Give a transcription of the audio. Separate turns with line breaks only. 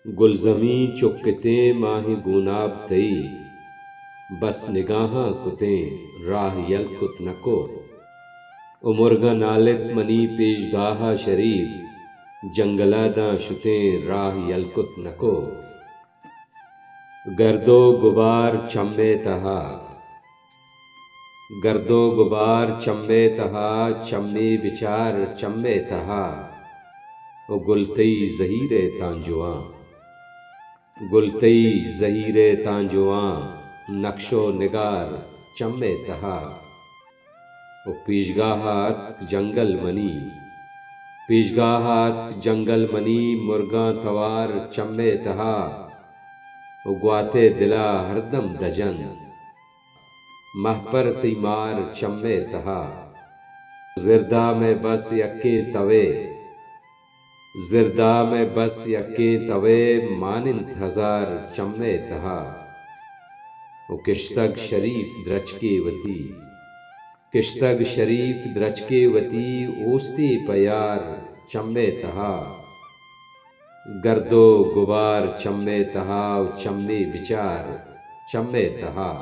गुलज़मी चुक्कतें माही गूनाब तई, बस निगाहां कुतें राह यलकुत नको। उमुरगा नालित मनी पेशगाहा शरीफ, जंगलादा शुतें राह यलकुत नको। गर्दो गुबार चम्बे तहा, गर्दो गुबार चम्बे तहा, चम्मे बिचार चम्बे तहा। ओ गुलतई ज़हीरे तांजुआं, गुलतई ज़हीरे तांजुआं, नक्शो निगार चम्बे तहा। ओ पीशगाहात जंगल मनी, पीशगाहात जंगल मनी, मुर्गां तवार चम्बे तहा। ओ ग्वाते दिला हरदम दजन, महपर तीमार चम्बे तहा। ज़िरदा में बस यक्के तवे, ज़िरदा में बस यक्के तवे, मानिंद हज़ार चम्बे तहा। ओ किश्तग शरीफ द्रचके वती, किश्तग शरीफ द्रचके वती, ओस्ते पयार चम्बे तहा। गर्दो गुबार चम्बे तहा, चम्बे बिचार चम्बे तहा।